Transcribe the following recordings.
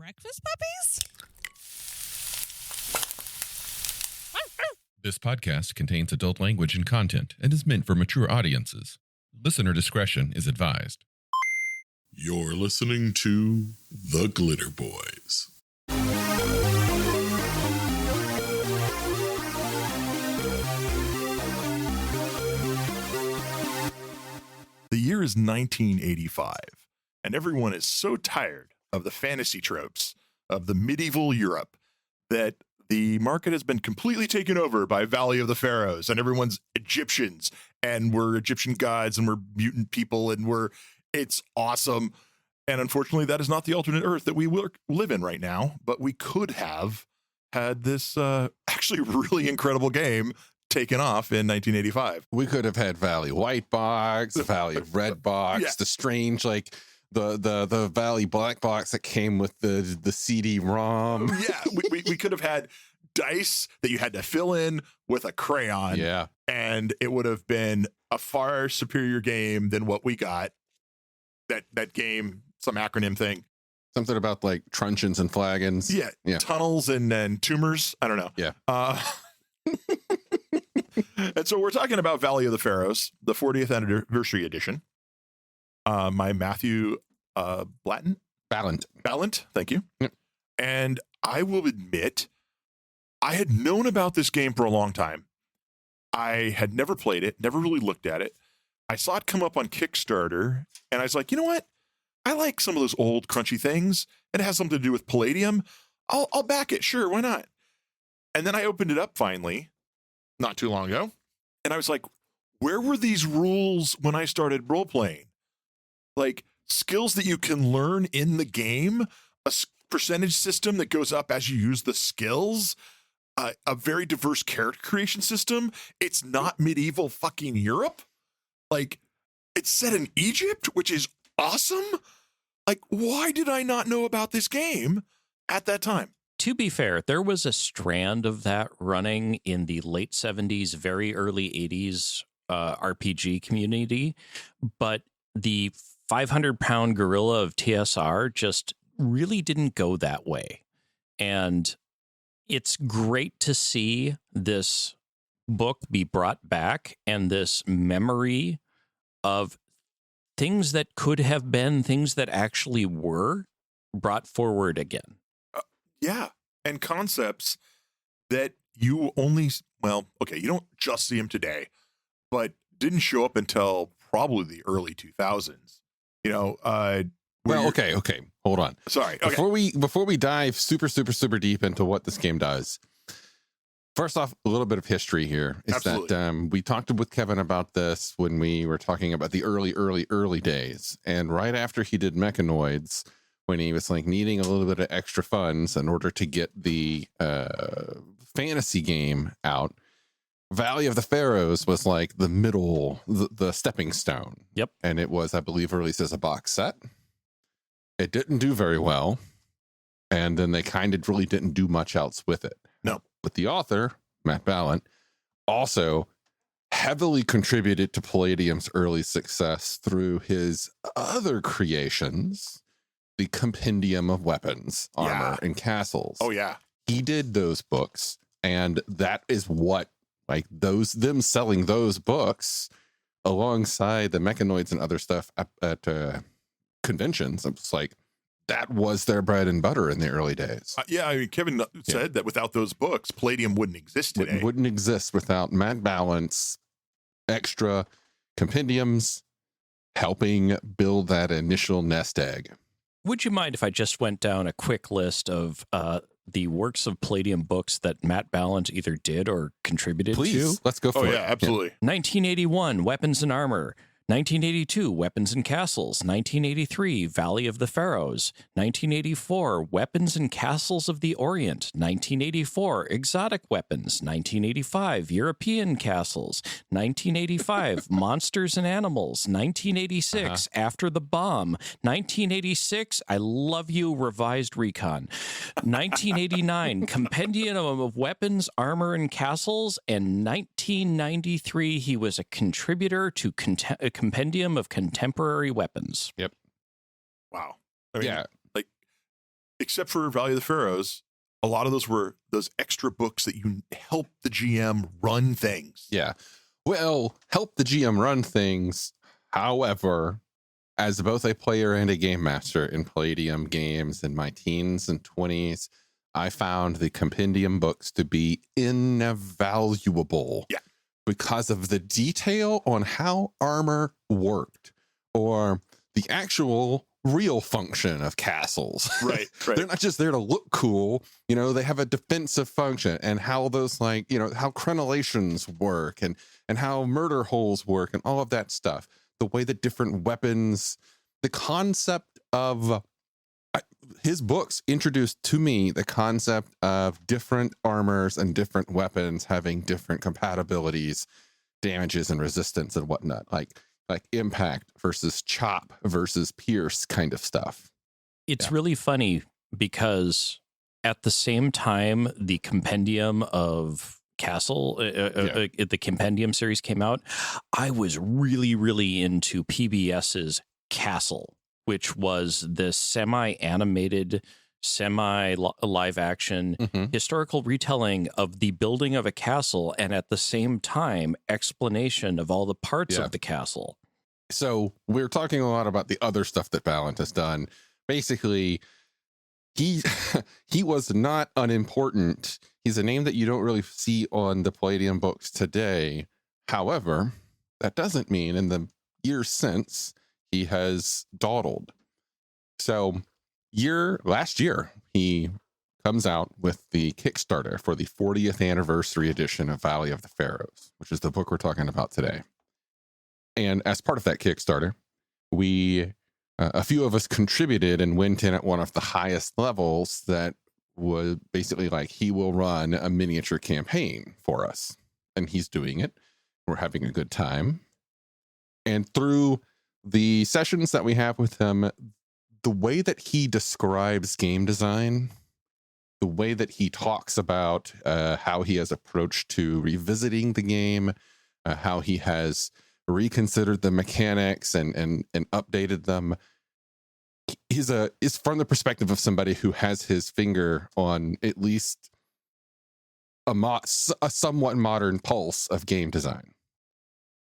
breakfast puppies? This podcast contains adult language and content and is meant for mature audiences. Listener discretion is advised. You're listening to The Glitterbois. The year is 1985, and everyone is so tired of the fantasy tropes of the medieval Europe that the market has been completely taken over by Valley of the Pharaohs, and everyone's Egyptians, and we're Egyptian gods, and we're mutant people, and it's awesome. And unfortunately, that is not the alternate Earth that we live in right now, but we could have had this actually really incredible game taken off in 1985. We could have had Valley White Box, Valley Red Box, Yeah. the strange, like the Valley Black Box that came with the CD-ROM. Yeah, we could have had dice that you had to fill in with a crayon. Yeah. And it would have been a far superior game than what we got. That game, some acronym thing. Something about like truncheons and flagons. Yeah. Tunnels and tumors. I don't know. Yeah. And so we're talking about Valley of the Pharaohs, the 40th anniversary edition. My Matthew Balent, thank you. Yep. And I will admit, I had known about this game for a long time. I had never played it, never really looked at it. I saw it come up on Kickstarter, and I was like, you know what? I like some of those old crunchy things, and it has something to do with Palladium. I'll back it. Sure, why not? And then I opened it up finally, not too long ago, and I was like, where were these rules when I started role-playing? Like, skills that you can learn in the game, a percentage system that goes up as you use the skills, a very diverse character creation system. It's not medieval fucking Europe. Like, it's set in Egypt, which is awesome. Like, why did I not know about this game at that time? To be fair, there was a strand of that running in the late 70s, very early 80s RPG community, but the 500-pound gorilla of TSR just really didn't go that way. And it's great to see this book be brought back and this memory of things that could have been, things that actually were, brought forward again. Yeah. And concepts that you only, you don't just see them today, but didn't show up until probably the early 2000s. Okay. Hold on. Sorry. Okay. Before we dive super deep into what this game does, first off, a little bit of history here is Absolutely. that we talked with Kevin about this when we were talking about the early days. And right after he did Mechanoids, when he was like needing a little bit of extra funds in order to get the fantasy game out, Valley of the Pharaohs was like the stepping stone. Yep. And it was, I believe, released as a box set. It didn't do very well. And then they kind of really didn't do much else with it. No. But the author, Matt Balent, also heavily contributed to Palladium's early success through his other creations, the Compendium of Weapons, Armor, and Castles. Oh, yeah. He did those books, and that is what, like, them selling those books alongside the Mechanoids and other stuff at conventions. It's like, that was their bread and butter in the early days. Kevin said that without those books, Palladium wouldn't exist today. Wouldn't exist without Matt Balent's extra compendiums helping build that initial nest egg. Would you mind if I just went down a quick list of the works of Palladium books that Matt Balent either did or contributed Please, to? let's go for it. Oh, yeah, absolutely. 1981, Weapons and Armor. 1982, Weapons and Castles. 1983, Valley of the Pharaohs. 1984, Weapons and Castles of the Orient. 1984, Exotic Weapons. 1985, European Castles. 1985, Monsters and Animals. 1986, After the Bomb. 1986, I Love You, Revised Recon. 1989, Compendium of Weapons, Armor, and Castles. And 1993, he was a contributor to Compendium of Contemporary Weapons. Yep. Wow. I mean, Yeah. like, except for Valley of the Pharaohs, a lot of those were those extra books that you help the GM run things. Yeah. Well, help the GM run things. However, as both a player and a game master in Palladium games in my teens and 20s, I found the compendium books to be invaluable. Yeah. Because of the detail on how armor worked, or the actual real function of castles. Right. They're not just there to look cool. They have a defensive function, and how those how crenellations work, and how murder holes work, and all of that stuff. The way that different weapons, the concept of his books introduced to me the concept of different armors and different weapons having different compatibilities, damages, and resistance and whatnot, like impact versus chop versus pierce kind of stuff. It's really funny because at the same time the compendium of Castle, the compendium series came out, I was really, really into PBS's Castle, which was this semi-animated, semi-live action historical retelling of the building of a castle, and at the same time explanation of all the parts of the castle. So we're talking a lot about the other stuff that Balent has done. Basically, he was not unimportant. He's a name that you don't really see on the Palladium books today. However, that doesn't mean in the years since he has dawdled. So last year, he comes out with the Kickstarter for the 40th anniversary edition of Valley of the Pharaohs, which is the book we're talking about today. And as part of that Kickstarter, a few of us contributed and went in at one of the highest levels that was basically like, he will run a miniature campaign for us. And he's doing it. We're having a good time. And through the sessions that we have with him, the way that he describes game design, the way that he talks about how he has approached to revisiting the game, how he has reconsidered the mechanics and updated them, is from the perspective of somebody who has his finger on at least a somewhat modern pulse of game design.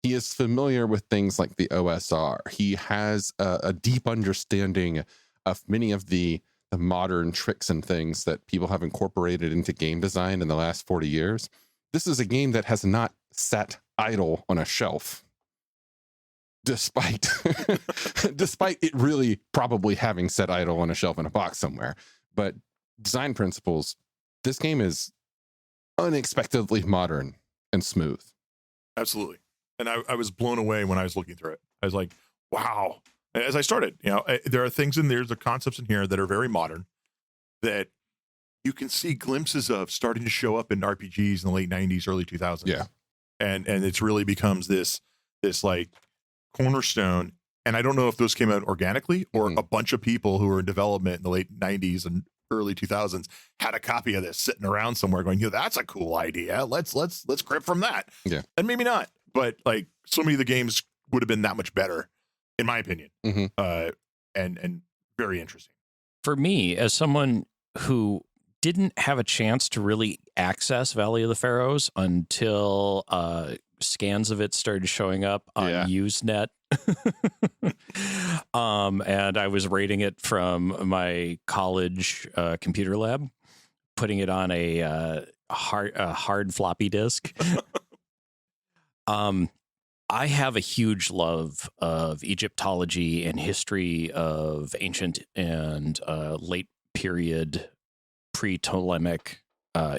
He is familiar with things like the OSR. He has a deep understanding of many of the modern tricks and things that people have incorporated into game design in the last 40 years. This is a game that has not sat idle on a shelf, despite it really probably having sat idle on a shelf in a box somewhere. But design principles, this game is unexpectedly modern and smooth. Absolutely. And I was blown away when I was looking through it. I was like, wow. As I started, there are things in there, the concepts in here that are very modern that you can see glimpses of starting to show up in RPGs in the late 90s, early 2000s. Yeah. And it's really becomes this like cornerstone. And I don't know if those came out organically or a bunch of people who were in development in the late 90s and early 2000s had a copy of this sitting around somewhere going, that's a cool idea. Let's grip from that. Yeah. And maybe not, but like so many of the games would have been that much better, in my opinion. And very interesting. For me, as someone who didn't have a chance to really access Valley of the Pharaohs until scans of it started showing up on Usenet. And I was rating it from my college computer lab, putting it on a hard floppy disk. I have a huge love of Egyptology and history of ancient and late period pre-Ptolemaic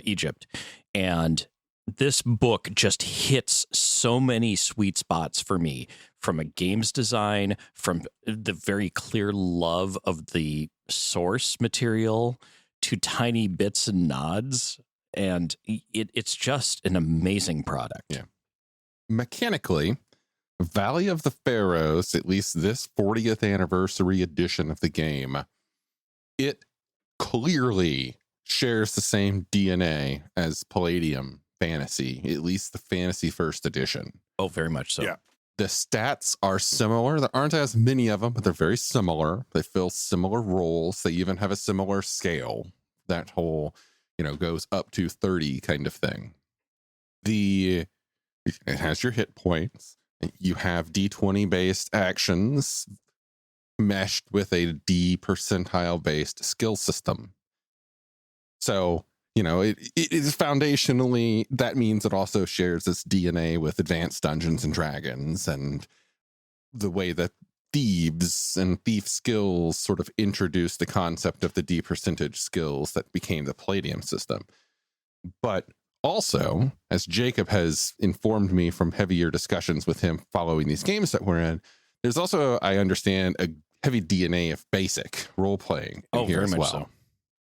Egypt. And this book just hits so many sweet spots for me, from a games design, from the very clear love of the source material to tiny bits and nods. And it's just an amazing product. Yeah. Mechanically, Valley of the Pharaohs, at least this 40th anniversary edition of the game, it clearly shares the same DNA as Palladium Fantasy, at least the Fantasy First Edition. Oh, very much so. Yeah. The stats are similar. There aren't as many of them, but they're very similar. They fill similar roles. They even have a similar scale. That whole, goes up to 30 kind of thing. It has your hit points. You have D20 based actions meshed with a D percentile based skill system. So, it is foundationally, that means it also shares its DNA with Advanced Dungeons and Dragons and the way that thieves and thief skills sort of introduced the concept of the D percentage skills that became the Palladium system. But also, as Jacob has informed me from heavier discussions with him following these games that we're in, there's also, I understand, a heavy DNA of basic role playing in here as well. So.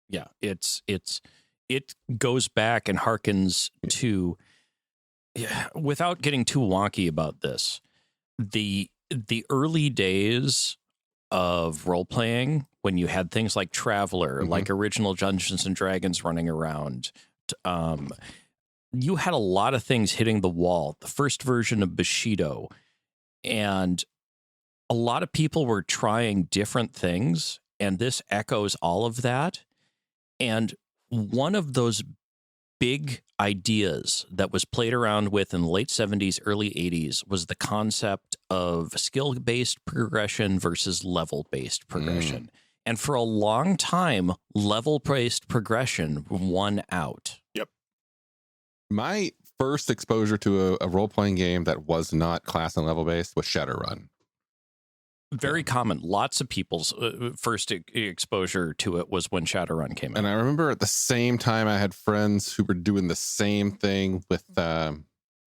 Yeah, it goes back and harkens to, without getting too wonky about this, the early days of role playing when you had things like Traveler, like original Dungeons and Dragons running around. You had a lot of things hitting the wall. The first version of Bushido, and a lot of people were trying different things, and this echoes all of that. And one of those big ideas that was played around with in the late 70s, early 80s was the concept of skill-based progression versus level-based progression. And for a long time, level-based progression won out. Yep. My first exposure to a role-playing game that was not class and level-based was Shadowrun. Very common. Lots of people's first exposure to it was when Shadowrun came out. And I remember at the same time I had friends who were doing the same thing with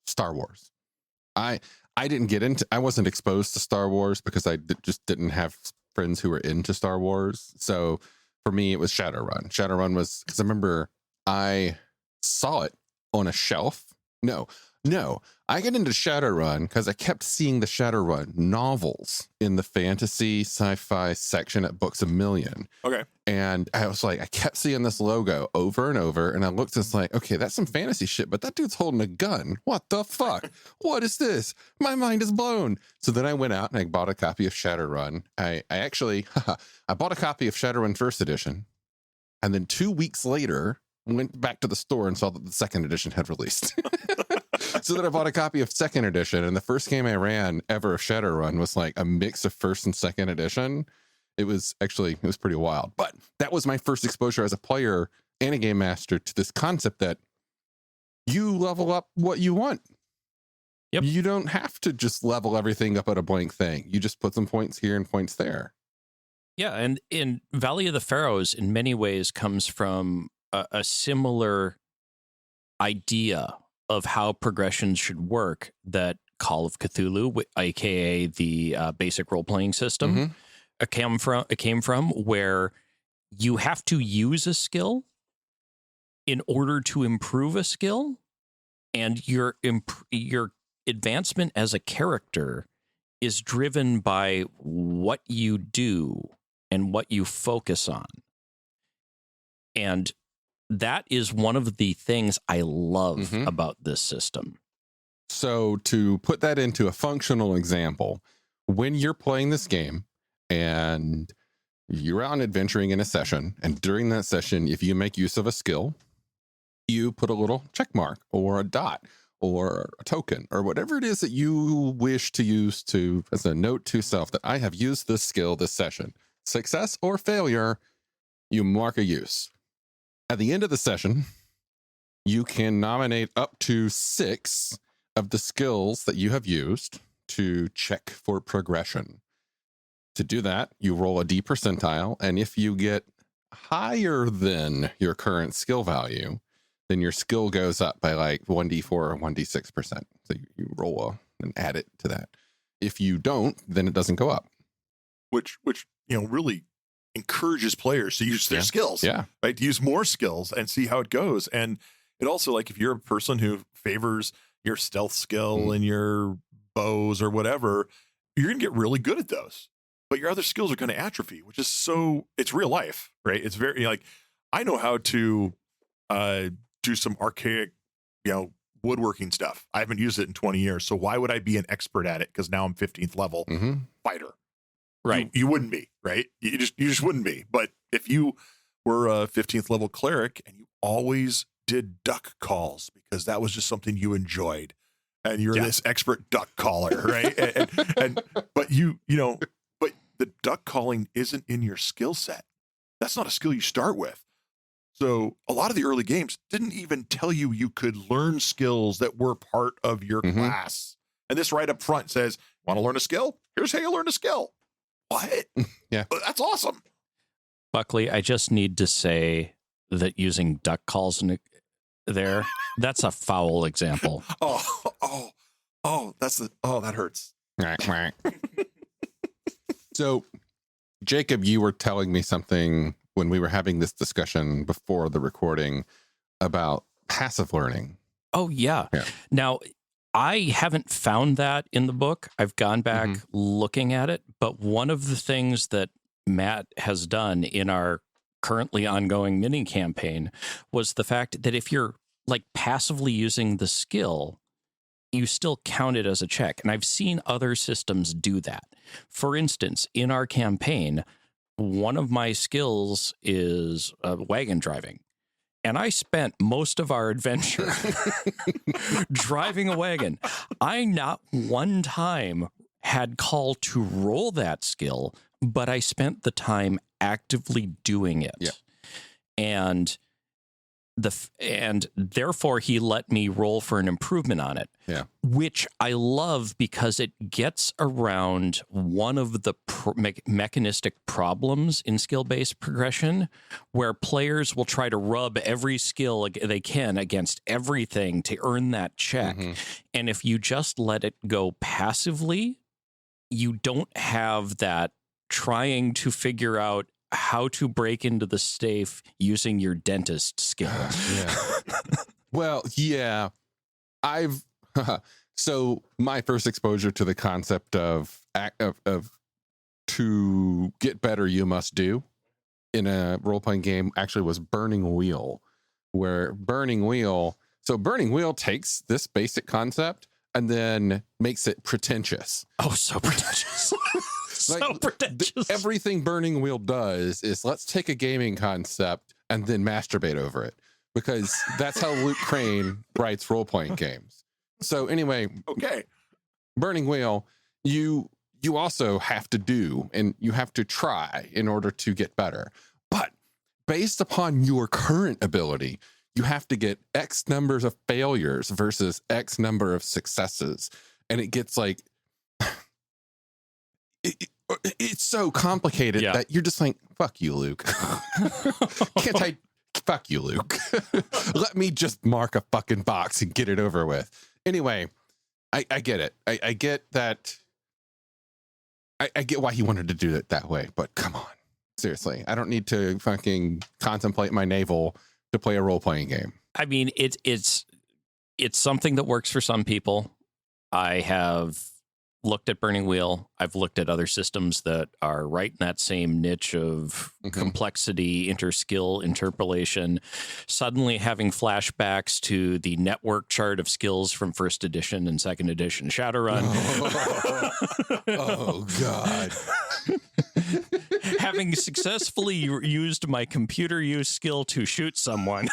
Star Wars. I wasn't exposed to Star Wars because I just didn't have friends who were into Star Wars. So for me, it was Shadowrun. Shadowrun was, because I remember I saw it on a shelf. No, I get into Shadowrun because I kept seeing the Shadowrun novels in the fantasy sci-fi section at Books A Million. Okay. And I was like, I kept seeing this logo over and over. And I looked and it's like, okay, that's some fantasy shit, but that dude's holding a gun. What the fuck? What is this? My mind is blown. So then I went out and I bought a copy of Shadowrun. I actually, I bought a copy of Shadowrun First Edition. And then 2 weeks later, went back to the store and saw that the second edition had released. So then I bought a copy of second edition, and the first game I ran ever of Shadowrun was like a mix of first and second edition. It was pretty wild. But that was my first exposure as a player and a game master to this concept that you level up what you want. Yep. You don't have to just level everything up at a blank thing. You just put some points here and points there. Yeah, and in Valley of the Pharaohs, in many ways, comes from a similar idea of how progressions should work that Call of Cthulhu, aka the basic role-playing system, came from, where you have to use a skill in order to improve a skill, and your advancement as a character is driven by what you do and what you focus on. And that is one of the things I love about this system. So to put that into a functional example, when you're playing this game and you're out adventuring in a session, and during that session, if you make use of a skill, you put a little check mark or a dot or a token or whatever it is that you wish to use to as a note to self that I have used this skill this session. Success or failure, you mark a use. At the end of the session, you can nominate up to 6 of the skills that you have used to check for progression. To do that, you roll a D percentile, and if you get higher than your current skill value, then your skill goes up by like 1d4 or 1d6%. So you roll and add it to that. If you don't, then it doesn't go up. Which really encourages players to use their skills, right? To use more skills and see how it goes. And it also, like, if you're a person who favors your stealth skill and your bows or whatever, you're going to get really good at those, but your other skills are going to atrophy, which is it's real life, right? It's very, like, I know how to do some archaic, woodworking stuff. I haven't used it in 20 years. So why would I be an expert at it? Because now I'm 15th level fighter. Right. You wouldn't be, right? You just wouldn't be. But if you were a 15th level cleric and you always did duck calls because that was just something you enjoyed, and you're this expert duck caller, right? but but the duck calling isn't in your skill set. That's not a skill you start with. So a lot of the early games didn't even tell you could learn skills that were part of your class. And this right up front says, want to learn a skill? Here's how you learn a skill. What? Yeah. That's awesome. Buckley, I just need to say that using duck calls that's a foul example. That hurts. So, Jacob, you were telling me something when we were having this discussion before the recording about passive learning. Oh, yeah. Now, I haven't found that in the book. I've gone back looking at it, but one of the things that Matt has done in our currently ongoing mini campaign was the fact that if you're like passively using the skill, you still count it as a check. And I've seen other systems do that. For instance, in our campaign, one of my skills is wagon driving. And I spent most of our adventure driving a wagon. I not one time had call to roll that skill, but I spent the time actively doing it. Yeah. And therefore he let me roll for an improvement on it. Yeah. Which I love because it gets around one of the mechanistic problems in skill-based progression, where players will try to rub every skill they can against everything to earn that check. And if you just let it go passively, you don't have that trying to figure out how to break into the safe using your dentist skill. Well, yeah, so my first exposure to the concept of to get better, you must do in a role-playing game actually was Burning Wheel, where Burning Wheel takes this basic concept and then makes it pretentious. Oh, so pretentious. So pretentious. Everything Burning Wheel does is let's take a gaming concept and then masturbate over it, because that's how Luke Crane writes role-playing games. So anyway, okay, Burning Wheel, you also have to do, and you have to try in order to get better. But based upon your current ability, you have to get X numbers of failures versus X number of successes. And it gets like, it's so complicated that you're just like, fuck you, Luke. Fuck you, Luke. Let me just mark a fucking box and get it over with. Anyway, I get it. I get that. I get why he wanted to do it that way, but come on. Seriously, I don't need to fucking contemplate my navel to play a role-playing game. I mean, it's something that works for some people. I have looked at Burning Wheel. I've looked at other systems that are right in that same niche of complexity, inter-skill, interpolation, suddenly having flashbacks to the network chart of skills from first edition and second edition Shadowrun. Oh God. Having successfully used my computer use skill to shoot someone.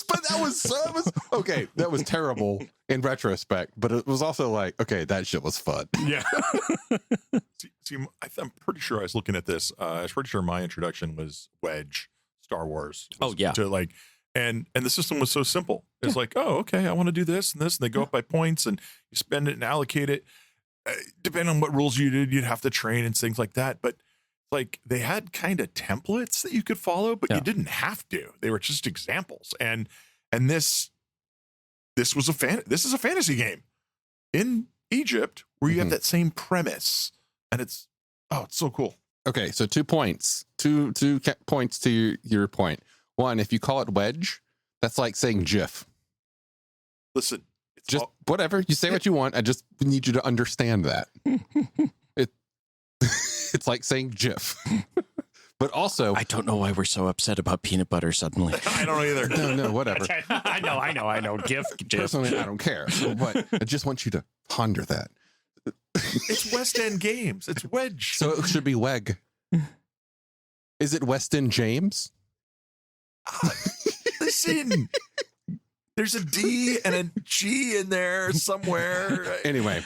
But that was terrible in retrospect, but it was also like, okay, that shit was fun. Yeah. see, I'm pretty sure I was looking at this. I was pretty sure my introduction was Wedge, Star Wars. Oh yeah. To like, and the system was so simple. It's like, oh, okay, I want to do this and this, and they go up by points, and you spend it and allocate it. Depending on what rules you did, you'd have to train and things like that. But like, they had kind of templates that you could follow, but you didn't have to. They were just examples. And this is a fantasy game in Egypt where you have that same premise, and it's so cool. Okay, so 2 points. Two points to your point. One, if you call it wedge, that's like saying GIF. Listen, just whatever, you say what you want. I just need you to understand that. It's like saying GIF, But also, I don't know why we're so upset about peanut butter suddenly. I don't know either. no, whatever. I know. GIF. Personally, I don't care. But I just want you to ponder that. It's West End Games. It's Wedge. So it should be WEG. Is it West End James? Listen, there's a D and a G in there somewhere. Anyway.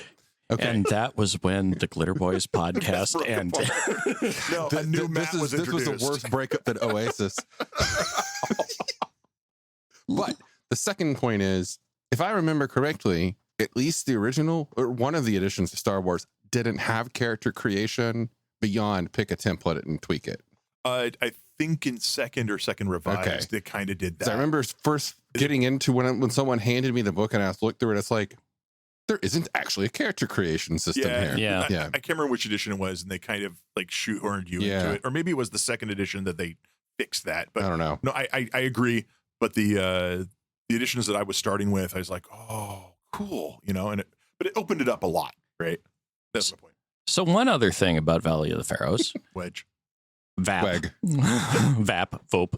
Okay. And that was when the Glitterbois podcast ended. No, a new Matt was this was introduced. a worse breakup than Oasis. But the second point is, if I remember correctly, at least the original or one of the editions of Star Wars didn't have character creation beyond pick a template and tweak it. I think in second revised, they kind of did that. So I remember first getting into when someone handed me the book and I looked through it, it's like, there isn't actually a character creation system here. Yeah. I can't remember which edition it was, and they kind of like shoehorned you into it. Or maybe it was the second edition that they fixed that. But I don't know. No, I agree. But the editions that I was starting with, I was like, oh, cool, but it opened it up a lot, right? That's the point. So one other thing about Valley of the Pharaohs. Wedge. VAP. VOP.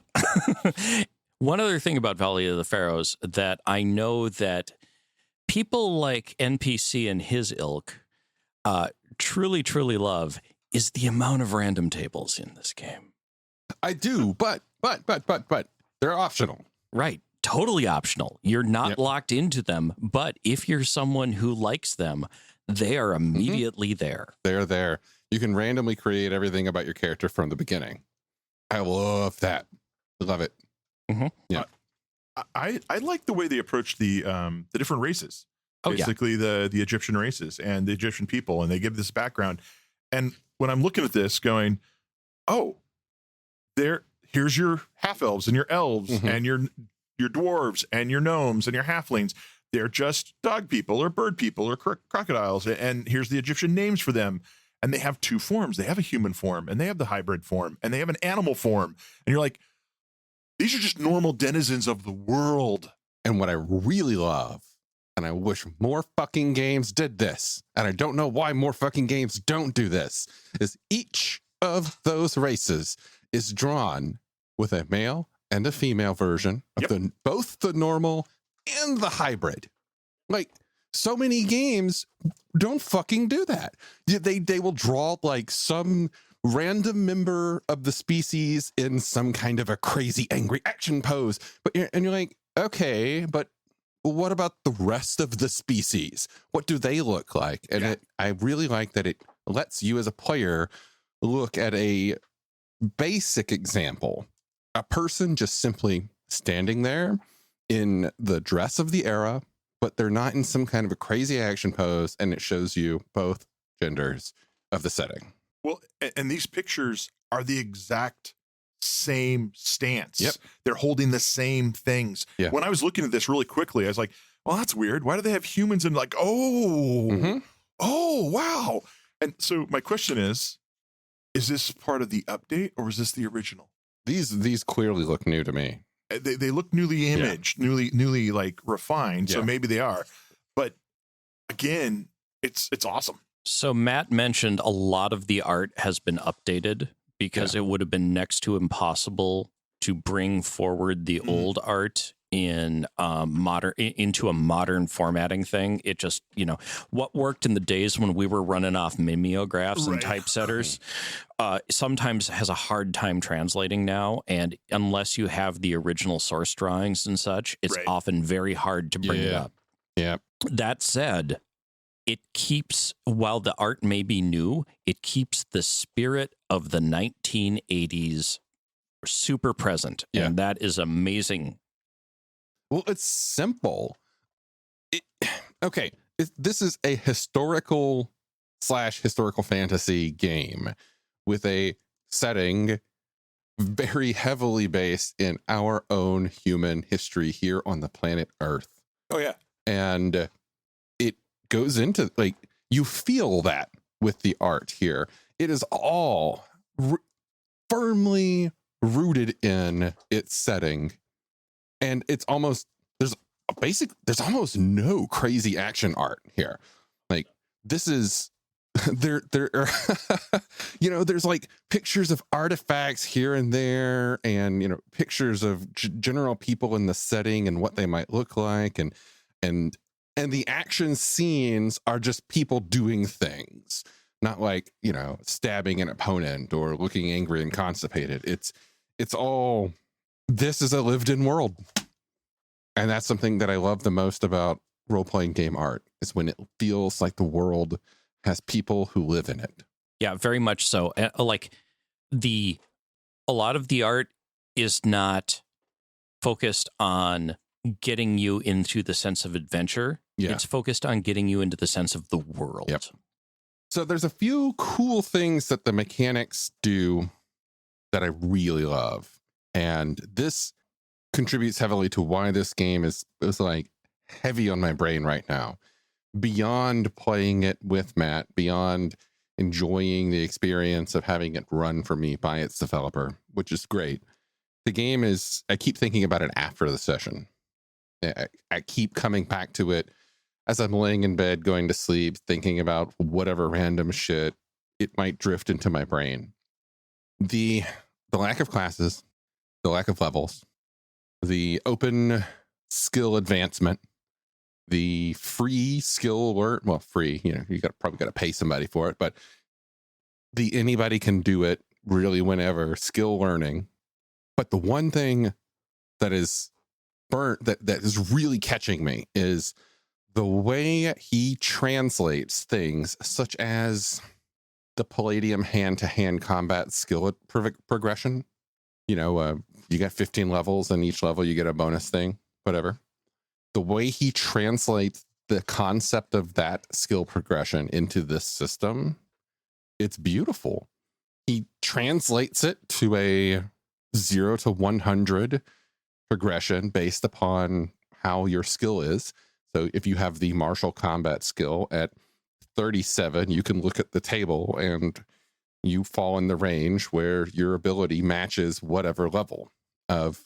One other thing about Valley of the Pharaohs that I know that people like NPC and his ilk truly, truly love is the amount of random tables in this game. I do, but they're optional. Right. Totally optional. You're not locked into them, but if you're someone who likes them, they are immediately there. They're there. You can randomly create everything about your character from the beginning. I love that. Love it. Yeah. I like the way they approach the different races. Basically the Egyptian races and the Egyptian people, and they give this background. And when I'm looking at this going, oh, here's your half elves and your elves and your dwarves and your gnomes and your halflings. They're just dog people or bird people or crocodiles. And here's the Egyptian names for them. And they have two forms. They have a human form and they have the hybrid form and they have an animal form. And you're like, these are just normal denizens of the world. And what I really love, and I wish more fucking games did this, and I don't know why more fucking games don't do this, is each of those races is drawn with a male and a female version of both the normal and the hybrid. Like, so many games don't fucking do that. They will draw like some random member of the species in some kind of a crazy angry action pose, and you're like, okay, but what about the rest of the species? What do they look like? And I really like that it lets you as a player look at a basic example, a person just simply standing there in the dress of the era, but they're not in some kind of a crazy action pose, and it shows you both genders of the setting. Well, and these pictures are the exact same stance. Yep. They're holding the same things. Yeah. When I was looking at this really quickly, I was like, well, that's weird. Why do they have humans and like, oh, wow. And so my question is this part of the update or is this the original? These clearly look new to me. They look newly imaged, newly like refined. So maybe they are. But again, it's awesome. So Matt mentioned a lot of the art has been updated because it would have been next to impossible to bring forward the old art in into a modern formatting thing. It just, what worked in the days when we were running off mimeographs and typesetters sometimes has a hard time translating now. And unless you have the original source drawings and such, it's often very hard to bring it up. Yeah. That said, it keeps, while the art may be new, it keeps the spirit of the 1980s super present. Yeah. And that is amazing. Well, it's simple. This is a historical fantasy game with a setting very heavily based in our own human history here on the planet Earth. Oh, yeah. And it goes into, like, you feel that with the art here. It is all firmly rooted in its setting. And it's almost, there's almost no crazy action art here. Like, this is there are, there's like pictures of artifacts here and there, and pictures of general people in the setting and what they might look like, and the action scenes are just people doing things, not like stabbing an opponent or looking angry and constipated. It's all, this is a lived-in world, and that's something that I love the most about role-playing game art, is when it feels like the world has people who live in it. Yeah, very much so. Like a lot of the art is not focused on getting you into the sense of adventure. Yeah. It's focused on getting you into the sense of the world. Yep. So there's a few cool things that the mechanics do that I really love. And this contributes heavily to why this game is like heavy on my brain right now. Beyond playing it with Matt, beyond enjoying the experience of having it run for me by its developer, which is great. The game is, I keep thinking about it after the session. I keep coming back to it as I'm laying in bed, going to sleep, thinking about whatever random shit it might drift into my brain. The lack of classes, the lack of levels, the open skill advancement, the free skill alert, well, free, you probably got to pay somebody for it, but the anybody can do it really whenever skill learning. But the one thing that is that is really catching me is the way he translates things such as the Palladium hand-to-hand combat skill progression. You got 15 levels, and each level you get a bonus thing, whatever. The way he translates the concept of that skill progression into this system, it's beautiful. He translates it to a 0 to 100 progression based upon how your skill is. So if you have the martial combat skill at 37, you can look at the table and you fall in the range where your ability matches whatever level of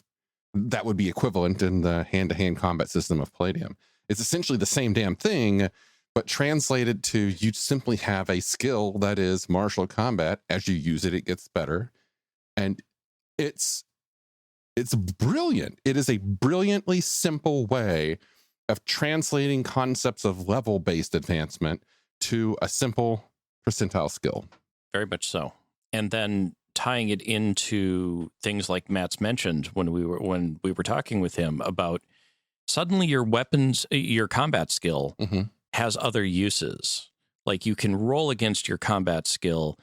that would be equivalent in the hand-to-hand combat system of Palladium. It's essentially the same damn thing, but translated to you simply have a skill that is martial combat. As you use it, it gets better. And it's brilliant. It is a brilliantly simple way of translating concepts of level-based advancement to a simple percentile skill. Very much so. And then tying it into things like Matt's mentioned when we were talking with him about suddenly your weapons, your combat skill has other uses. Like you can roll against your combat skill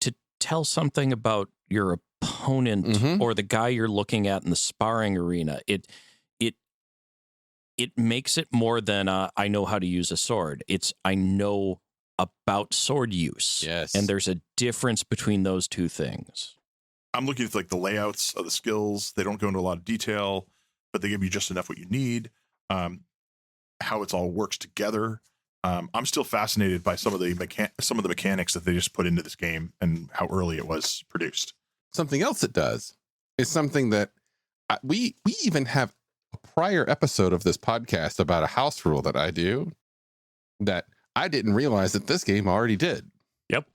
to tell something about your opponent or the guy you're looking at in the sparring arena. It makes it more than I know how to use a sword. It's I know about sword use. Yes. And there's a difference between those two things. I'm looking at like the layouts of the skills. They don't go into a lot of detail, but they give you just enough what you need. How it's all works together. I'm still fascinated by some of the mechanics that they just put into this game and how early it was produced. Something else it does is something that we even have a prior episode of this podcast about a house rule that I do that I didn't realize that this game already did. Yep.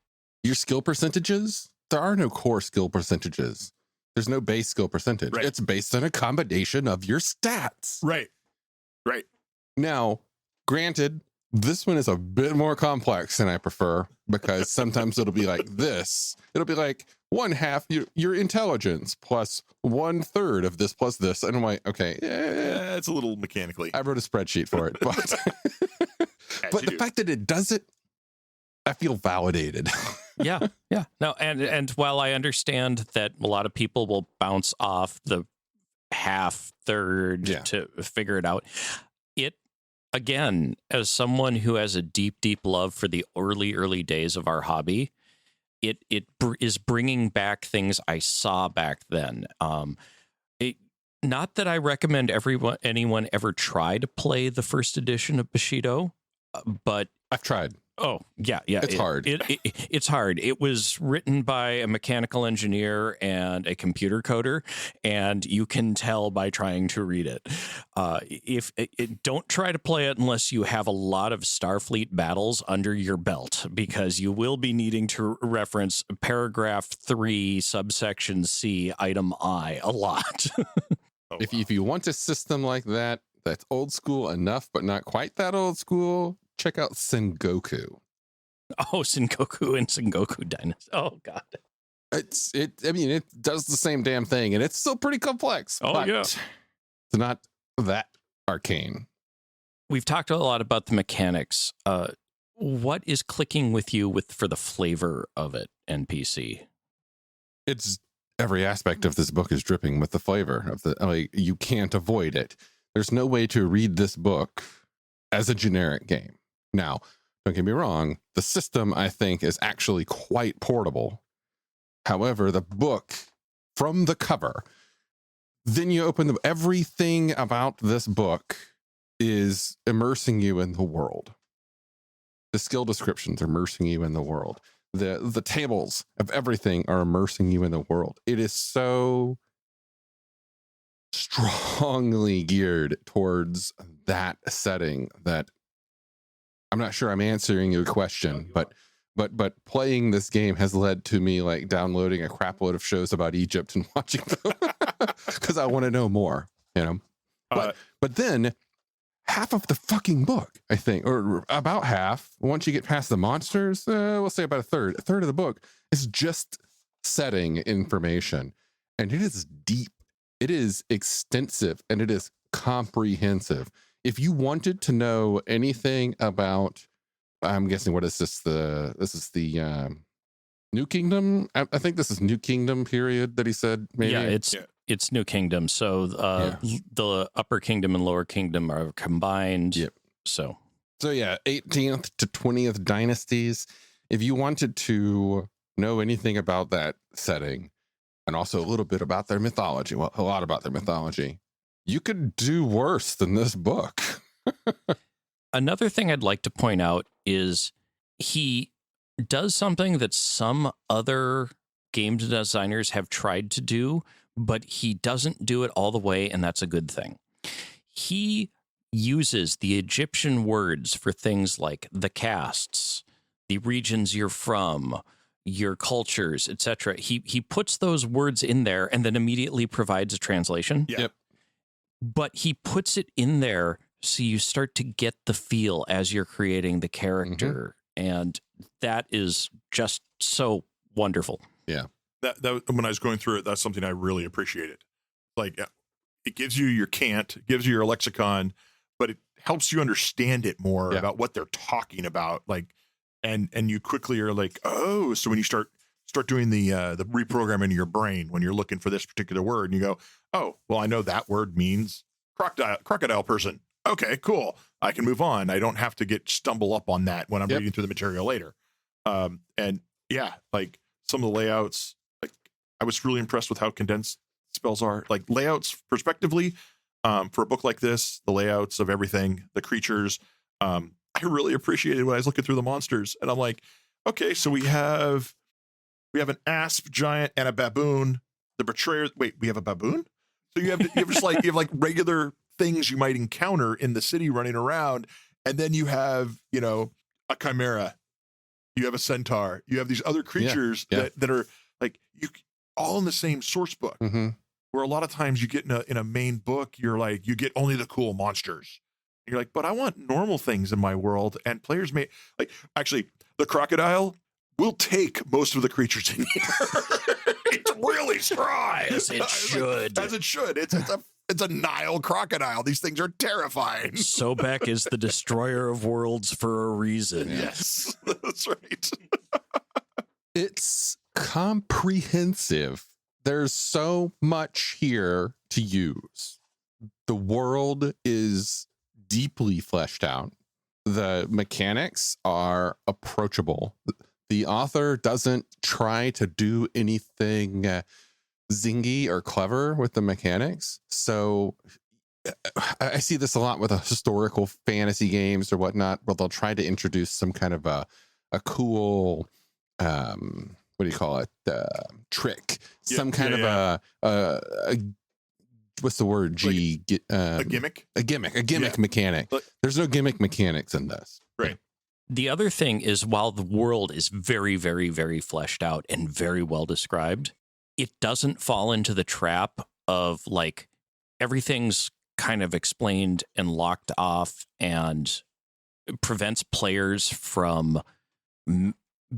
Your skill percentages, there are no core skill percentages. There's no base skill percentage. Right. It's based on a combination of your stats. Right. Now, granted, this one is a bit more complex than I prefer because sometimes it'll be like this. It'll be like 1/2 your intelligence plus 1/3 of this plus this. And I'm like, okay, it's a little mechanically. I wrote a spreadsheet for it, but the fact that it does it, I feel validated. Yeah. No, and while I understand that a lot of people will bounce off the 1/2 to figure it out, again, as someone who has a deep love for the early days of our hobby, it is bringing back things I saw back then. Not that I recommend anyone ever try to play the first edition of Bushido, but I've tried. Oh, yeah. It's hard. It's hard. It was written by a mechanical engineer and a computer coder, and you can tell by trying to read it. Don't try to play it unless you have a lot of Starfleet battles under your belt, because you will be needing to reference paragraph 3, subsection C, item I a lot. If you want a system like that, that's old school enough, but not quite that old school, check out Sengoku. Oh, Sengoku and Sengoku Dynasty. Oh, God. It does the same damn thing, and it's still pretty complex. Oh, yeah. It's not that arcane. We've talked a lot about the mechanics. What is clicking with you for the flavor of it, NPC? It's every aspect of this book is dripping with the flavor of you can't avoid it. There's no way to read this book as a generic game. Now, don't get me wrong, the system, I think, is actually quite portable. However, the book, from the cover, then you open everything about this book is immersing you in the world. The skill descriptions are immersing you in the world. The tables of everything are immersing you in the world. It is so strongly geared towards that setting that I'm not sure I'm answering your question, but playing this game has led to me like downloading a crap load of shows about Egypt and watching them because I want to know more, you know. But then half of the fucking book, I think, or about half, once you get past the monsters, we'll say about a third of the book is just setting information, and it is deep, it is extensive, and it is comprehensive. If you wanted to know anything about, I'm guessing, what is this? This is the New Kingdom. I think this is New Kingdom period that he said. Maybe. Yeah, it's New Kingdom. So the Upper Kingdom and Lower Kingdom are combined. Yep. So yeah, 18th to 20th dynasties. If you wanted to know anything about that setting, and also a little bit about their mythology, well, a lot about their mythology, you could do worse than this book. Another thing I'd like to point out is he does something that some other game designers have tried to do, but he doesn't do it all the way, and that's a good thing. He uses the Egyptian words for things like the castes, the regions you're from, your cultures, etc. He puts those words in there and then immediately provides a translation. Yep. But he puts it in there so you start to get the feel as you're creating the character. And that is just so wonderful. Yeah. That when I was going through it, that's something I really appreciated. Like, it gives you your cant, gives you your lexicon, but it helps you understand it more about what they're talking about. Like, and you quickly are like, oh, so when you start doing the reprogramming in your brain when you're looking for this particular word, and you go, oh, well, I know that word means crocodile person. Okay, cool. I can move on. I don't have to stumble up on that when I'm reading through the material later. And yeah, like some of the layouts, like I was really impressed with how condensed spells are. Like layouts perspectively, for a book like this, the layouts of everything, the creatures, I really appreciated when I was looking through the monsters, and I'm like, okay, so we have an asp giant and a baboon. The betrayer. Wait, we have a baboon? So you have like regular things you might encounter in the city running around, and then you have, you know, a chimera, you have a centaur, you have these other creatures that are like all in the same source book. Where a lot of times you get in a main book, you're like, you get only the cool monsters. You're like, but I want normal things in my world, and players may like, actually, the crocodile will take most of the creatures in here. It's really strong. As it should. As it should. It's a Nile crocodile. These things are terrifying. Sobek is the destroyer of worlds for a reason. Yes, that's right. It's comprehensive. There's so much here to use. The world is deeply fleshed out. The mechanics are approachable. The author doesn't try to do anything zingy or clever with the mechanics. So I see this a lot with historical fantasy games or whatnot, where they'll try to introduce some kind of a cool, what do you call it? Trick, some kind of a what's the word? A gimmick? A gimmick mechanic. There's no gimmick mechanics in this. Right. The other thing is, while the world is very, very, very fleshed out and very well described, it doesn't fall into the trap of like everything's kind of explained and locked off and prevents players from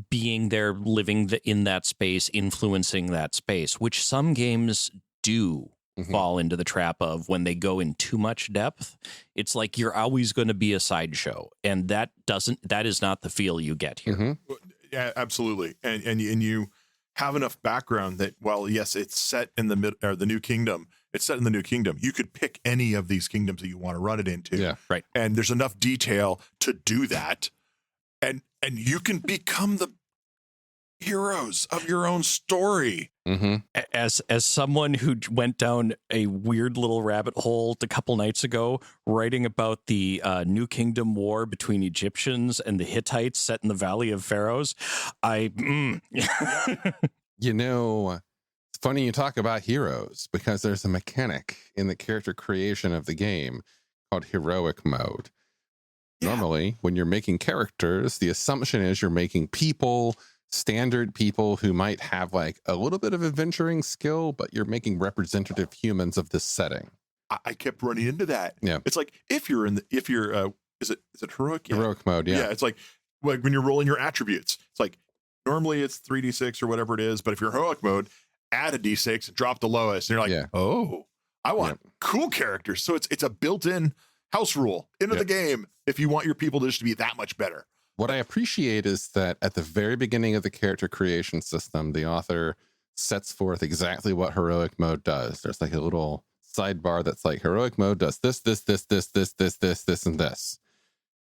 being there, living in that space, influencing that space, which some games do fall into the trap of when they go in too much depth. It's like you're always going to be a sideshow, and that is not the feel you get here. Yeah, absolutely. And you have enough background that while yes, it's set in the New Kingdom, it's set in the New Kingdom. You could pick any of these kingdoms that you want to run it into. Yeah, right. And there's enough detail to do that, and you can become the heroes of your own story. As someone who went down a weird little rabbit hole a couple nights ago, writing about the New Kingdom War between Egyptians and the Hittites set in the Valley of Pharaohs, You know, it's funny you talk about heroes, because there's a mechanic in the character creation of the game called heroic mode. Normally, when you're making characters, the assumption is you're making people, standard people who might have like a little bit of adventuring skill, but you're making representative humans of this setting. I kept running into that. Yeah. It's like if you're is it heroic? Yeah. Heroic mode, yeah. Yeah, it's like when you're rolling your attributes. It's like normally it's 3d6 or whatever it is, but if you're heroic mode, add a d6 and drop the lowest. And you're like, oh, I want cool characters. So it's a built-in house rule into the game if you want your people to just be that much better. What I appreciate is that at the very beginning of the character creation system, the author sets forth exactly what heroic mode does. There's like a little sidebar that's like heroic mode does this, and this.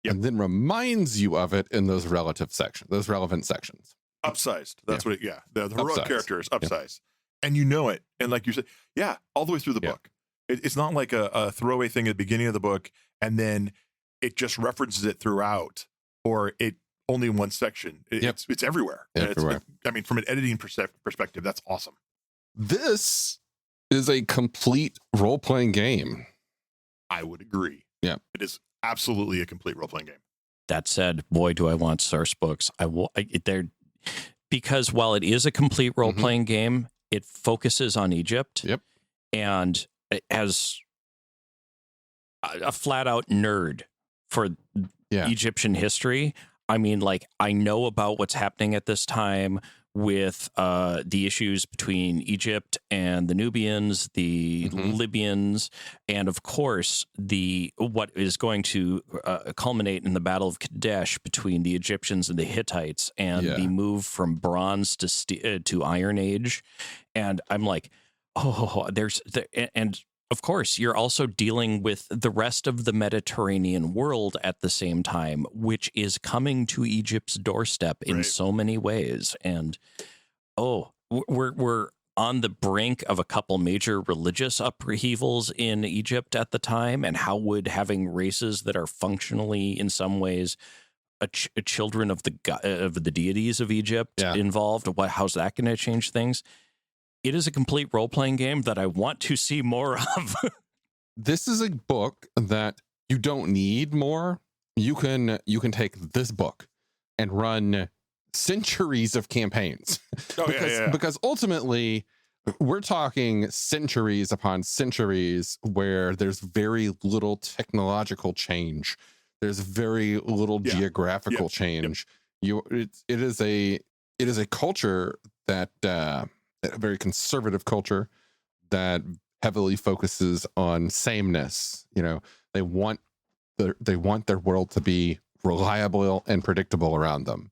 Yep. And then reminds you of it in those relevant sections. Upsized. That's what the heroic character is upsized. And you know it. And like you said, all the way through the book. It's not like a throwaway thing at the beginning of the book and then it just references it throughout, or it only in one section. It's everywhere. Everywhere. From an editing perspective, that's awesome. This is a complete role-playing game. I would agree. Yeah. It is absolutely a complete role-playing game. That said, boy, do I want source books. Because while it is a complete role-playing game, it focuses on Egypt. Yep. And as a flat-out nerd for Egyptian history, I mean, like, I know about what's happening at this time with the issues between Egypt and the Nubians, the Libyans, and of course what is going to culminate in the Battle of Kadesh between the Egyptians and the Hittites, and the move from Bronze to Iron Age. And I'm like, and of course, you're also dealing with the rest of the Mediterranean world at the same time, which is coming to Egypt's doorstep in so many ways. And we're on the brink of a couple major religious upheavals in Egypt at the time. And how would having races that are functionally, in some ways, children of the deities of Egypt involved? How's that going to change things? It is a complete role-playing game that I want to see more of. This is a book that you don't need more. You can take this book and run centuries of campaigns. Because ultimately, we're talking centuries upon centuries where there's very little technological change. There's very little geographical change. It is a culture that a very conservative culture that heavily focuses on sameness. You know, they want their world to be reliable and predictable around them.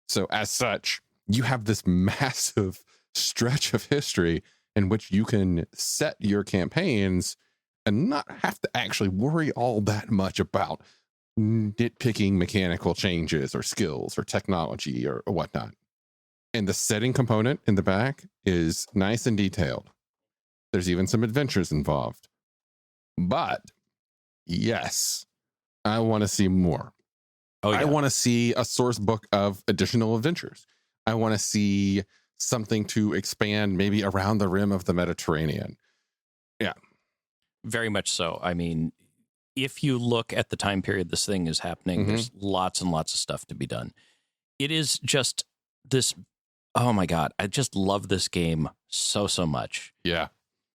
So as such, you have this massive stretch of history in which you can set your campaigns and not have to actually worry all that much about nitpicking mechanical changes or skills or technology or whatnot. And the setting component in the back is nice and detailed. There's even some adventures involved. But yes, I want to see more. Oh, yeah. I want to see a source book of additional adventures. I want to see something to expand maybe around the rim of the Mediterranean. Yeah. Very much so. I mean, if you look at the time period this thing is happening, there's lots and lots of stuff to be done. It is just this, oh my God, I just love this game so much. Yeah.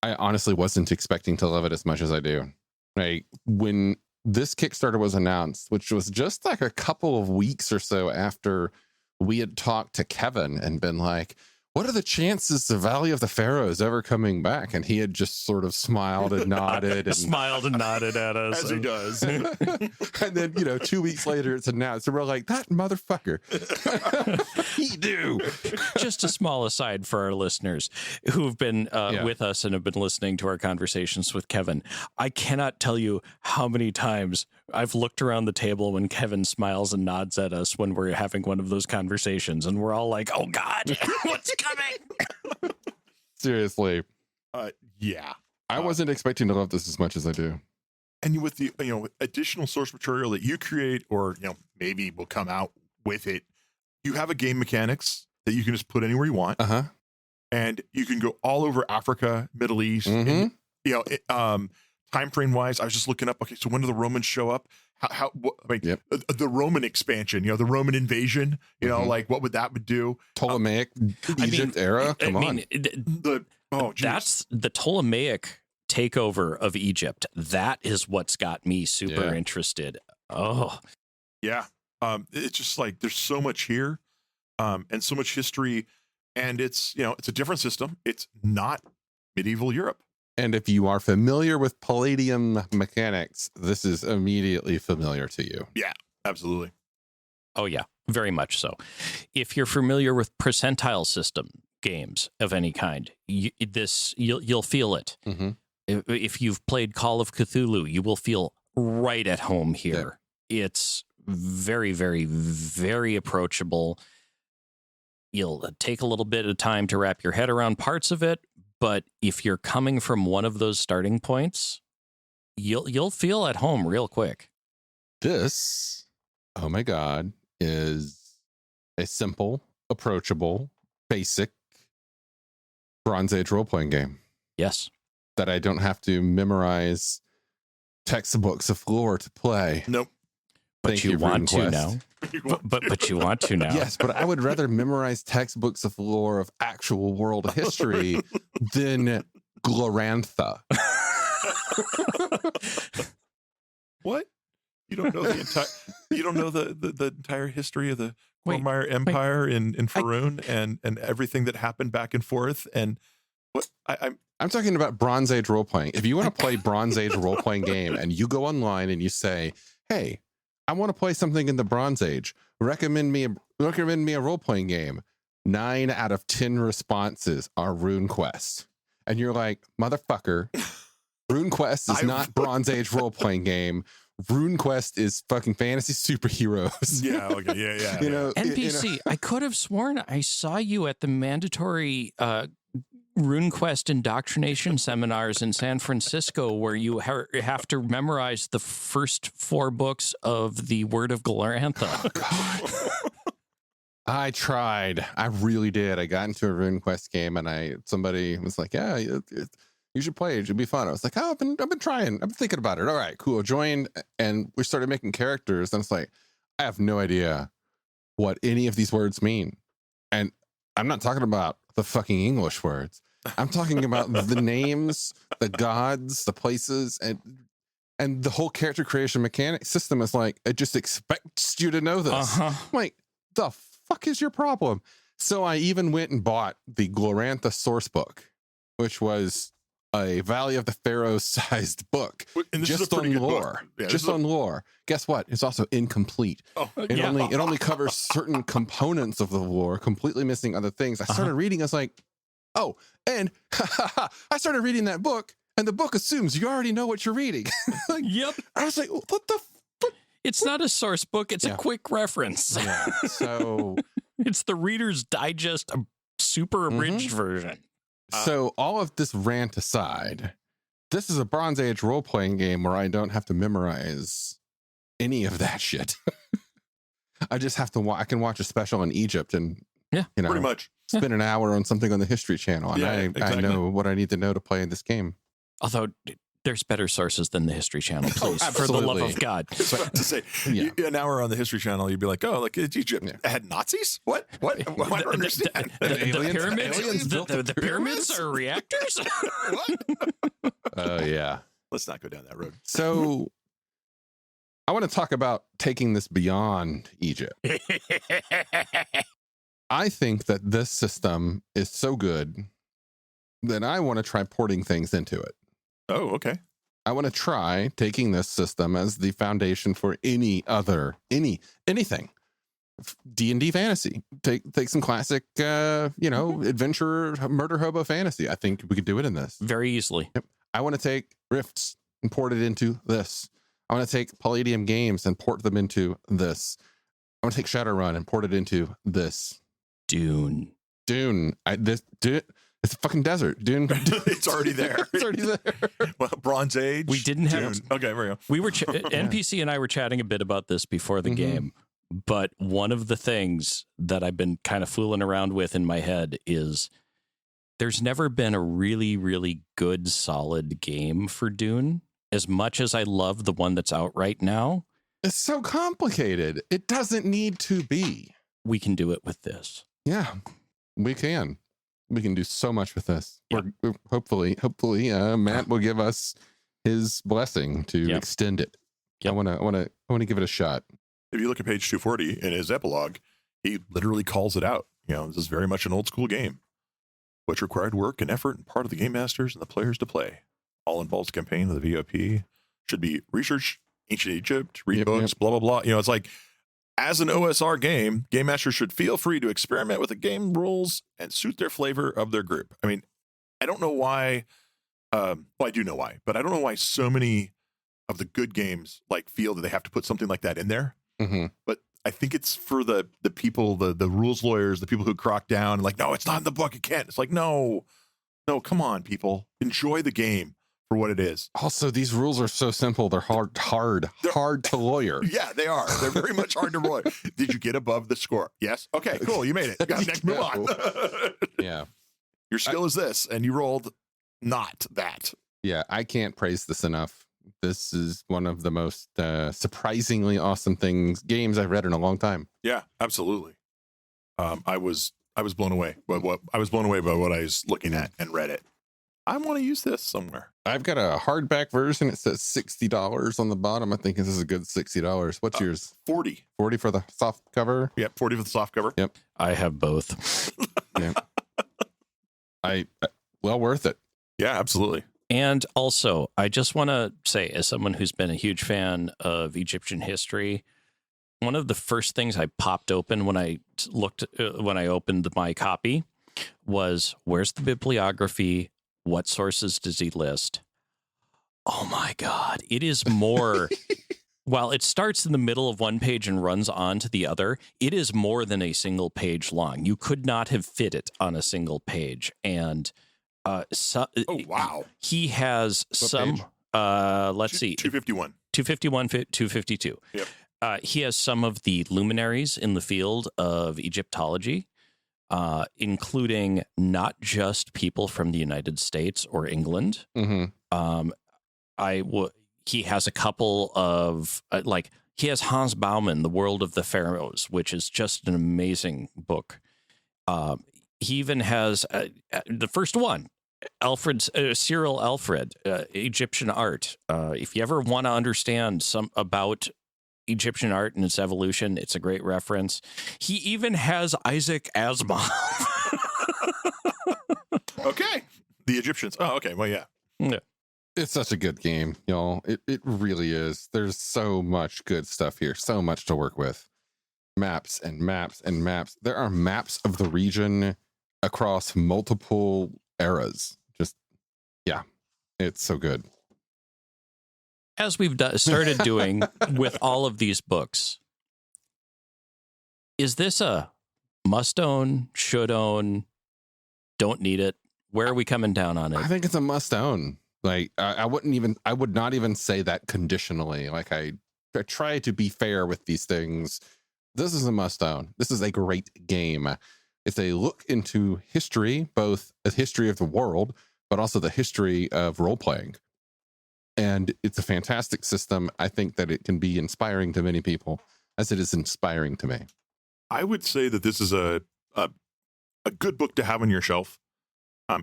I honestly wasn't expecting to love it as much as I do. Like when this Kickstarter was announced, which was just like a couple of weeks or so after we had talked to Kevin and been like, what are the chances of Valley of the Pharaohs ever coming back? And he had just sort of smiled and nodded and smiled and nodded at us. As he does. And then, 2 weeks later it's announced. And we're like, that motherfucker. He do. Just a small aside for our listeners who've been with us and have been listening to our conversations with Kevin. I cannot tell you how many times I've looked around the table when Kevin smiles and nods at us when we're having one of those conversations. And we're all like, oh God, what's coming? Seriously. Yeah. I wasn't expecting to love this as much as I do. And with the additional source material that you create, or maybe will come out with it, you have a game mechanics that you can just put anywhere you want, and you can go all over Africa, Middle East. And, time frame wise, I was just looking up. Okay, so when do the Romans show up? The Roman expansion, the Roman invasion. Like what would do? Ptolemaic Egypt era. Come on. That's the Ptolemaic takeover of Egypt. That is what's got me super interested. Oh, yeah. It's just like there's so much here, and so much history, and it's it's a different system. It's not medieval Europe. And if you are familiar with Palladium mechanics, this is immediately familiar to you. Yeah, absolutely. Oh yeah, very much so. If you're familiar with percentile system games of any kind, you'll feel it. If you've played Call of Cthulhu, you will feel right at home here. Yeah. It's very, very, very approachable. You'll take a little bit of time to wrap your head around parts of it, but if you're coming from one of those starting points, you'll feel at home real quick. This, oh my God, is a simple, approachable, basic Bronze Age role-playing game. Yes. That I don't have to memorize textbooks of lore to play. Nope. But you want to now. But you want to now. Yes, but I would rather memorize textbooks of lore of actual world history than Glorantha. What? You don't know the entire history of the Roman Empire in Faerun and everything that happened back and forth, and what I'm talking about Bronze Age role playing. If you want to play Bronze Age role playing game and you go online and you say, "Hey, I want to play something in the Bronze Age. Recommend me a role playing game." 9 out of 10 responses are RuneQuest, and you're like, "Motherfucker, RuneQuest is not Bronze Age role playing game. RuneQuest is fucking fantasy superheroes." Yeah, okay, yeah. NPC. I could have sworn I saw you at the mandatory RuneQuest indoctrination seminars in San Francisco, where you have to memorize the first 4 books of the Word of Glorantha. I tried. I really did. I got into a RuneQuest game, and somebody was like, "Yeah, you should play. It should be fun." I was like, "Oh, I've been trying. I'm thinking about it. All right, cool." Joined, and we started making characters. And it's like, I have no idea what any of these words mean, and I'm not talking about the fucking English words. I'm talking about the names, the gods, the places, and the whole character creation mechanic system is like, it just expects you to know this. I'm like, the fuck is your problem? So I even went and bought the Glorantha source book, which was a Valley of the Pharaohs sized book, just on lore. Yeah, just on lore. Guess what? It's also incomplete. It only covers certain components of the lore, completely missing other things. I started reading. I was like, oh, and I started reading that book, and the book assumes you already know what you're reading. Like, yep. I was like, what the fuck? It's not a source book. It's a quick reference. Yeah. So it's the Reader's Digest, a super abridged version. So all of this rant aside, This is a Bronze Age role-playing game where I don't have to memorize any of that shit. I just have to I can watch a special in Egypt and pretty much spend an hour on something on the History Channel, and I know what I need to know to play in this game. Although there's better sources than the History Channel, please, for the love of God. That's what I have to say. An hour on the History Channel, you'd be like, oh, like it's Egypt. It had Nazis? What? I don't understand. The pyramids? The pyramids are reactors? What? Yeah. Let's not go down that road. So I want to talk about taking this beyond Egypt. I think that this system is so good that I want to try porting things into it. Oh, okay. I want to try taking this system as the foundation for anything. D&D fantasy. Take some classic, adventure, murder hobo fantasy. I think we could do it in this. Very easily. Yep. I want to take Rifts and port it into this. I want to take Palladium games and port them into this. I want to take Shadowrun and port it into this. Dune. It's a fucking desert. Dune. It's already there. It's already there. Well, Bronze Age. We didn't have. Dune. Okay, there we go. We were NPC and I were chatting a bit about this before the game, but one of the things that I've been kind of fooling around with in my head is there's never been a really, really good, solid game for Dune. As much as I love the one that's out right now, it's so complicated. It doesn't need to be. We can do it with this. Yeah, we can. We can do so much with this. Yep. We're hopefully, Matt will give us his blessing to extend it. Yep. I want to give it a shot. If you look at page 240 in his epilogue, he literally calls it out. This is very much an old school game, which required work and effort and part of the game masters and the players to play. All involves campaign of the VOP. Should be research ancient Egypt, read books, blah, blah, blah. It's like, as an OSR game, game masters should feel free to experiment with the game rules and suit their flavor of their group. I mean, I don't know why. I do know why, but I don't know why so many of the good games feel that they have to put something like that in there. Mm-hmm. But I think it's for the people, the rules lawyers, the people who crock down and no, it's not in the book. It can't. It's no, come on, people, enjoy the game for what it is. Also, these rules are so simple. They're hard to lawyer. Yeah, they are. They're very much hard to lawyer. Did you get above the score? Yes. Okay, cool. You made it. Next, move on. Yeah. Your skill is this, and you rolled not that. Yeah, I can't praise this enough. This is one of the most surprisingly awesome games I've read in a long time. Yeah, absolutely. I was blown away by what I was looking at and read it. I want to use this somewhere. I've got a hardback version. It says $60 on the bottom. I think this is a good $60. What's yours? 40. 40 for the soft cover? Yep, 40 for the soft cover. Yep. I have both. Yeah. Well worth it. Yeah, absolutely. And also, I just want to say, as someone who's been a huge fan of Egyptian history, one of the first things I popped open when I opened my copy was, where's the bibliography? What sources does he list? Oh my God. It is more, while it starts in the middle of one page and runs on to the other, it is more than a single page long. You could not have fit it on a single page. And oh, wow. He has let's see. 251. 251, 252. Yep. He has some of the luminaries in the field of Egyptology. Including not just people from the United States or England. Mm-hmm. He has a couple of he has Hans Baumann, The World of the Pharaohs, which is just an amazing book. He even has the first one, Cyril Alfred, Egyptian art. If you ever want to understand about Egyptian art and its evolution, it's a great reference. He even has Isaac Asimov. Okay. The Egyptians. Oh, okay. Well, yeah. It's such a good game, y'all. It really is. There's so much good stuff here. So much to work with. Maps and maps and maps. There are maps of the region across multiple eras. It's so good. As we've started doing with all of these books, is this a must own, should own, don't need it? Where are we coming down on it? I think it's a must own. Like I would not even say that conditionally. Like I try to be fair with these things. This is a must own. This is a great game. It's a look into history, both the history of the world, but also the history of role playing. And it's a fantastic system. I think that it can be inspiring to many people, as it is inspiring to me. I would say that this is a good book to have on your shelf.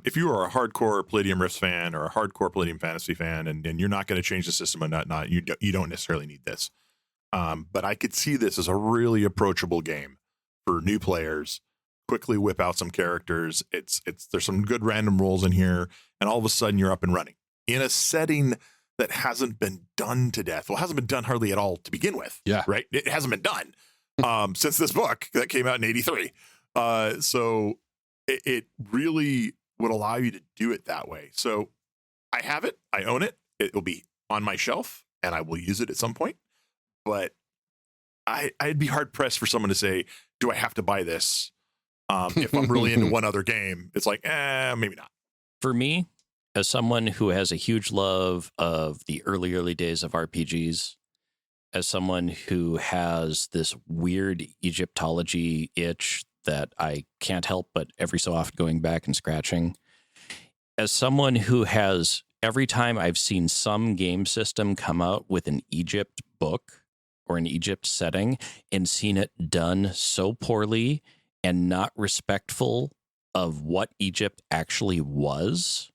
If you are a hardcore Palladium Rifts fan or a hardcore Palladium Fantasy fan, and you're not going to change the system and not you don't necessarily need this. But I could see this as a really approachable game for new players. Quickly whip out some characters. There's some good random rolls in here, and all of a sudden you're up and running in a setting that hasn't been done to death. Well, hasn't been done hardly at all to begin with. Yeah, right. It hasn't been done since this book that came out in '83. So it really would allow you to do it that way. So I have it. I own it. It will be on my shelf, and I will use it at some point. But I'd be hard pressed for someone to say, "Do I have to buy this?" If I'm really into one other game, it's like, maybe not. For me, as someone who has a huge love of the early days of RPGs, as someone who has this weird Egyptology itch that I can't help but every so often going back and scratching, as someone who has, every time I've seen some game system come out with an Egypt book or an Egypt setting and seen it done so poorly and not respectful of what Egypt actually was,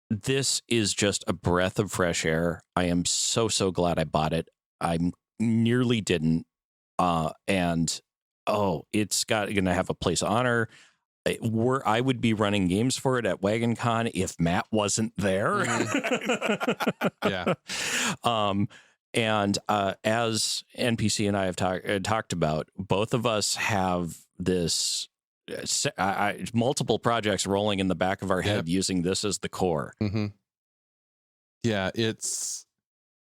this is just a breath of fresh air. I am so glad I bought it. I nearly didn't. It's going to have a place of honor. I would be running games for it at WagonCon if Matt wasn't there. Yeah. And as NPC and I have talked about, both of us have this multiple projects rolling in the back of our head using this as the core. Mm-hmm. Yeah,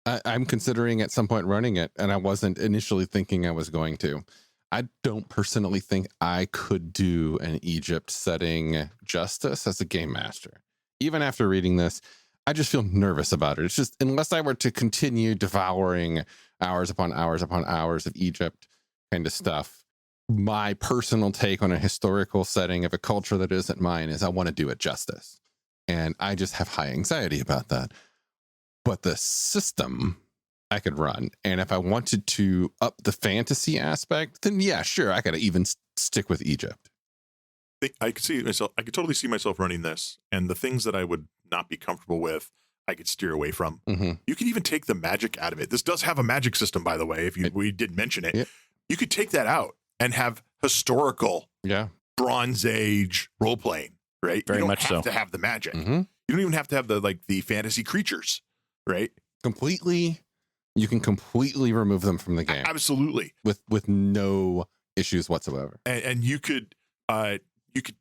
I'm considering at some point running it, and I wasn't initially thinking I was going to. I don't personally think I could do an Egypt setting justice as a game master. Even after reading this, I just feel nervous about it. It's just, unless I were to continue devouring hours upon hours upon hours of Egypt kind of stuff, my personal take on a historical setting of a culture that isn't mine is I want to do it justice. And I just have high anxiety about that. But the system I could run, and if I wanted to up the fantasy aspect, then yeah, sure, I could even stick with Egypt. I could totally see myself running this, and the things that I would not be comfortable with, I could steer away from. Mm-hmm. You could even take the magic out of it. This does have a magic system, by the way. We did mention it, you could take that out and have historical, Bronze Age role playing. Right? Very much so. You don't have to have the magic. Mm-hmm. You don't even have to have the fantasy creatures. Right? You can completely remove them from the game. Absolutely. With no issues whatsoever. And you could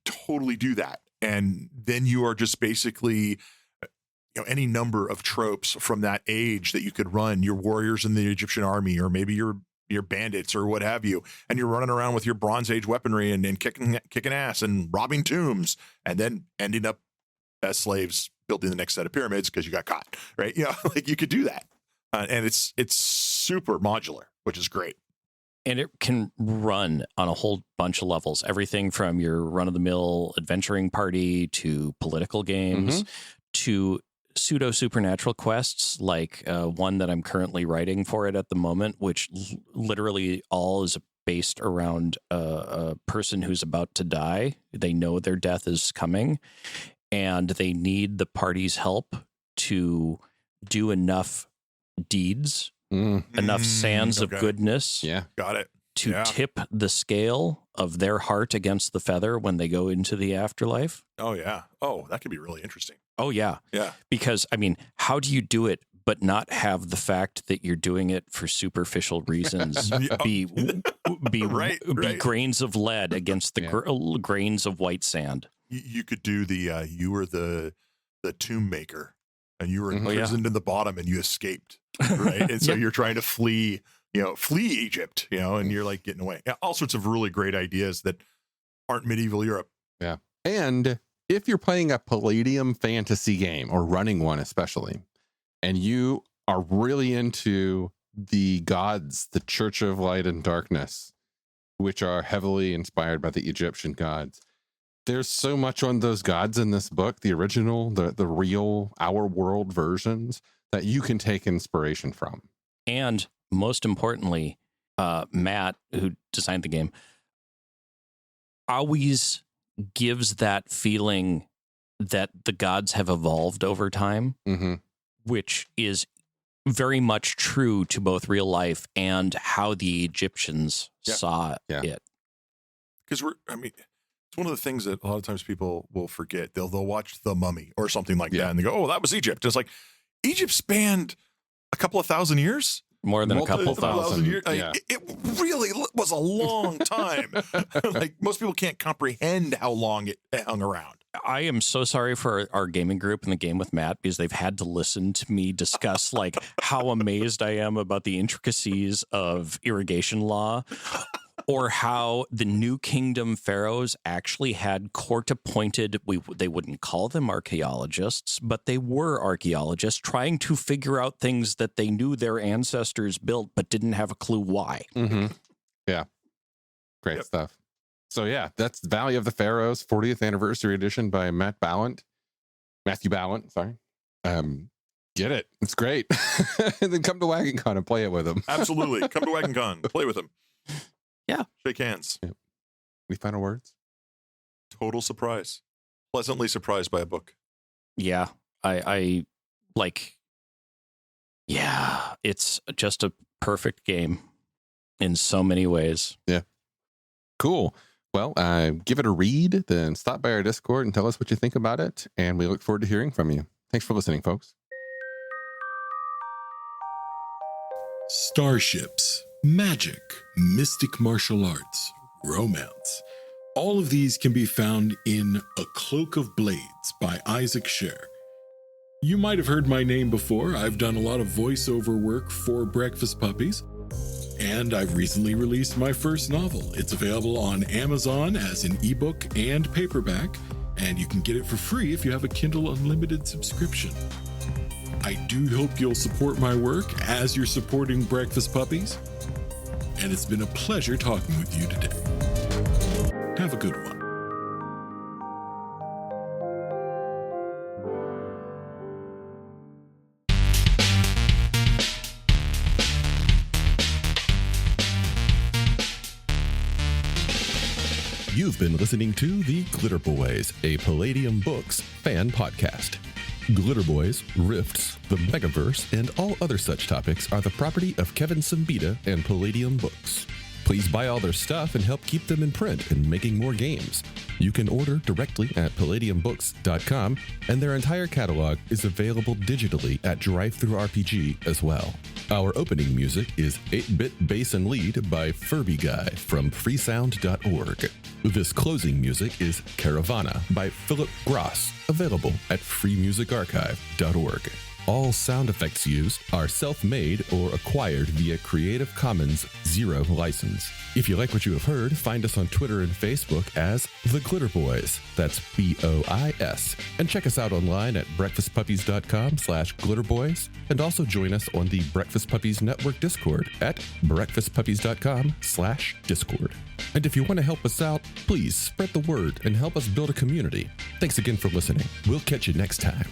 totally do that. And then you are just basically, any number of tropes from that age that you could run, your warriors in the Egyptian army, or maybe your bandits or what have you. And you're running around with your Bronze Age weaponry and kicking ass and robbing tombs, and then ending up as slaves building the next set of pyramids because you got caught. Right? You could do that. And it's super modular, which is great. And it can run on a whole bunch of levels. Everything from your run-of-the-mill adventuring party to political games to pseudo-supernatural quests, like one that I'm currently writing for it at the moment, which literally all is based around a person who's about to die. They know their death is coming, and they need the party's help to do enough deeds, enough sands of goodness, got it, to tip the scale of their heart against the feather when they go into the afterlife. Oh yeah. That could be really interesting. Oh yeah. Yeah. Because how do you do it but not have the fact that you're doing it for superficial reasons be grains of lead against the grains of white sand? You could do you were the tomb maker, and you were imprisoned in the bottom, and you escaped, right? And so you're trying to flee Egypt, and you're getting away. All sorts of really great ideas that aren't medieval Europe. Yeah. And if you're playing a Palladium fantasy game or running one, especially, and you are really into the gods, the Church of Light and Darkness, which are heavily inspired by the Egyptian gods, there's so much on those gods in this book, the original, the real, our world versions, that you can take inspiration from. And most importantly, Matt, who designed the game, always gives that feeling that the gods have evolved over time, which is very much true to both real life and how the Egyptians saw it. Because it's one of the things that a lot of times people will forget. They'll watch The Mummy or something like that, and they go, "Oh, that was Egypt." And it's like Egypt spanned a couple of thousand years. More than a couple thousand years. It really was a long time. Like most people can't comprehend how long it hung around. I am so sorry for our gaming group in the game with Matt, because they've had to listen to me discuss like how amazed I am about the intricacies of irrigation law, or how the New Kingdom pharaohs actually had court-appointed, they wouldn't call them archaeologists, but they were archaeologists trying to figure out things that they knew their ancestors built but didn't have a clue why. Yeah. Great stuff. So yeah, that's Valley of the Pharaohs, 40th Anniversary Edition by Matthew Balent, sorry. Get it. It's great. And then come to WagonCon and play it with him. Absolutely. Come to WagonCon. Play with him. Yeah. Shake hands. Yeah. Any final words? Total surprise. Pleasantly surprised by a book. Yeah. I like, yeah, it's just a perfect game in so many ways. Yeah. Cool. Well, give it a read, then stop by our Discord and tell us what you think about it. And we look forward to hearing from you. Thanks for listening, folks. Starships, magic, mystic martial arts, romance. All of these can be found in A Cloak of Blades by Isaac Scher. You might have heard my name before. I've done a lot of voiceover work for Breakfast Puppies. And I've recently released my first novel. It's available on Amazon as an ebook and paperback, and you can get it for free if you have a Kindle Unlimited subscription. I do hope you'll support my work as you're supporting Breakfast Puppies, and it's been a pleasure talking with you today. Have a good one. You've been listening to The Glitterbois, a Palladium Books fan podcast. Glitterbois, Rifts, the Megaverse, and all other such topics are the property of Kevin Siembieda and Palladium Books. Please buy all their stuff and help keep them in print and making more games. You can order directly at palladiumbooks.com, and their entire catalog is available digitally at Drive-Thru RPG as well. Our opening music is 8-Bit Bass and Lead by Furby Guy from freesound.org. This closing music is Caravana by Philip Gross, available at freemusicarchive.org. All sound effects used are self-made or acquired via Creative Commons 0 license. If you like what you have heard, find us on Twitter and Facebook as The Glitterbois. That's BOIS. And check us out online at breakfastpuppies.com/glitterbois. And also join us on the Breakfast Puppies Network Discord at breakfastpuppies.com/discord. And if you want to help us out, please spread the word and help us build a community. Thanks again for listening. We'll catch you next time.